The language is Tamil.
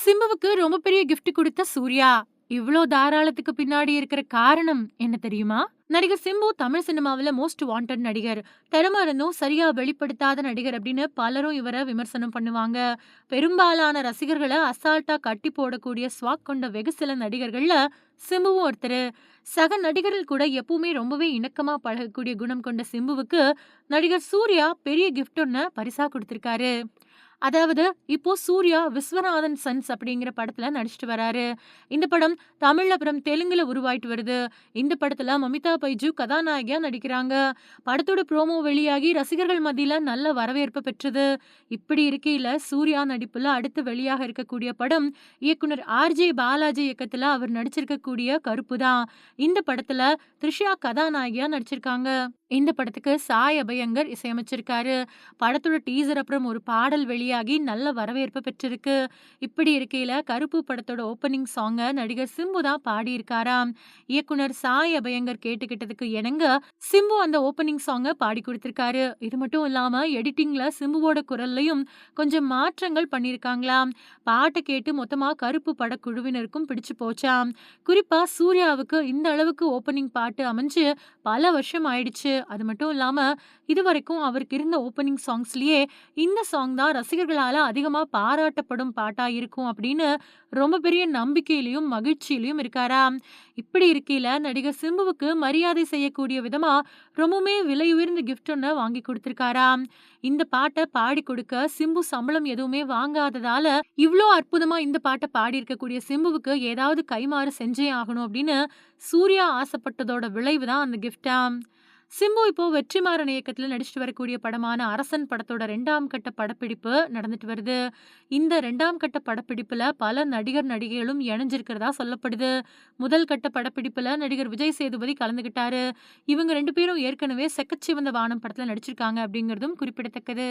சிம்புவுக்கு ரொம்ப பெரிய கிஃப்ட் குடுத்த சூர்யா. இவ்ளோ தாராளத்துக்கு பின்னாடி இருக்கிற காரணம் என்ன தெரியுமா? நடிகர் சிம்பு தமிழ் சினிமாவுல மோஸ்ட் வாண்டட் நடிகர். திறமை இருந்தும் சரியா வெளிப்படுத்தாத நடிகர் அப்படின்னு பலரும் இவர விமர்சனம் பண்ணுவாங்க. பெரும்பாலான ரசிகர்கள அசால்ட்டா கட்டி போடக்கூடிய ஸ்வாக் கொண்ட வெகு சில நடிகர்கள்ல சிம்புவும் ஒருத்தரு. சக நடிகர்கள் கூட எப்பவுமே ரொம்பவே இணக்கமா பழகக்கூடிய குணம் கொண்ட சிம்புவுக்கு நடிகர் சூர்யா பெரிய கிஃப்ட் ஒண்ண பரிசா குடுத்திருக்காரு. அதாவது இப்போ சூர்யா விஸ்வநாதன் சன்ஸ் அப்படிங்கிற படத்துல நடிச்சிட்டு வராரு. இந்த படம் தமிழ்ல அப்புறம் தெலுங்குல உருவாயிட்டு வருது. இந்த படத்துல மமிதா பைஜு கதாநாயகியா நடிக்கிறாங்க. படத்தோட ப்ரோமோ வெளியாகி ரசிகர்கள் மத்தியில நல்ல வரவேற்பு பெற்றது. இப்படி இருக்கையில சூர்யா நடிப்புல அடுத்து வெளியாக இருக்கக்கூடிய படம் இயக்குனர் ஆர்.ஜே. பாலாஜி இயக்கத்துல அவர் நடிச்சிருக்கக்கூடிய கருப்பு தான். இந்த படத்துல த்ரிஷா கதாநாயகியா நடிச்சிருக்காங்க. இந்த படத்துக்கு சாய் அபயங்கர் இசையமைச்சிருக்காரு. படத்தோட டீசர் அப்புறம் ஒரு பாடல் வெளியாகி நல்ல வரவேற்பு பெற்றிருக்கு. இப்படி இருக்கையில கருப்பு படத்தோட ஓப்பனிங் சாங்க நடிகர் சிம்பு தான் பாடியிருக்காராம். இயக்குனர் சாய் அபயங்கர் கேட்டுக்கிட்டதுக்கு இணங்க சிம்பு அந்த ஓப்பனிங் சாங்க பாடி கொடுத்திருக்காரு. இது மட்டும் இல்லாம எடிட்டிங்ல சிம்புவோட குரல்லையும் கொஞ்சம் மாற்றங்கள் பண்ணியிருக்காங்களாம். பாட்டை கேட்டு மொத்தமா கருப்பு படக்குழுவினருக்கும் பிடிச்சு போச்சாம். குறிப்பா சூர்யாவுக்கு இந்த அளவுக்கு ஓப்பனிங் பாட்டு அமைஞ்சு பல வருஷம் ஆயிடுச்சு. அது மட்டும் இல்லாம இதுவரைக்கும் அவருக்கு இருந்த ஓப்பனிங் சாங்ஸ்லயே இந்த சாங் தான் ரசிகர்களால அதிகமா பாராட்டப்படும் பாட்டா இருக்கும் அப்படின்னு ரொம்ப பெரிய நம்பிக்கையிலயும் மகிழ்ச்சியிலயும் இருக்காராம். இப்படி இருக்கையில நடிகர் சிம்புவுக்கு மரியாதை செய்யக்கூடிய விதமா ரொம்பவுமே விலை உயர்ந்த கிஃப்ட் ஒண்ண வாங்கி கொடுத்திருக்காராம். இந்த பாட்டை பாடி கொடுக்க சிம்பு சம்பளம் எதுவுமே வாங்காததால இவ்ளோ அற்புதமா இந்த பாட்டை பாடி இருக்கக்கூடிய சிம்புவுக்கு ஏதாவது கைமாறு செஞ்சே ஆகணும் அப்படின்னு சூர்யா ஆசைப்பட்டதோட விளைவு தான் அந்த கிஃப்டாம். சிம்பு இப்போ வெற்றிமாறன் இயக்கத்துல நடிச்சிட்டு வரக்கூடிய படமான அரசன் படத்தோட 2ஆம் கட்ட படப்பிடிப்பு நடந்துட்டு வருது. இந்த 2ஆம் கட்ட படப்பிடிப்புல பல நடிகர் நடிகைகளும் இணைஞ்சிருக்கிறதா சொல்லப்படுது. முதல் கட்ட படப்பிடிப்புல நடிகர் விஜய் சேதுபதி கலந்துகிட்டாரு. இவங்க 2 பேரும் ஏற்கனவே செக்கச்சிவந்த வானம் படத்துல நடிச்சிருக்காங்க அப்படிங்கிறதும் குறிப்பிடத்தக்கது.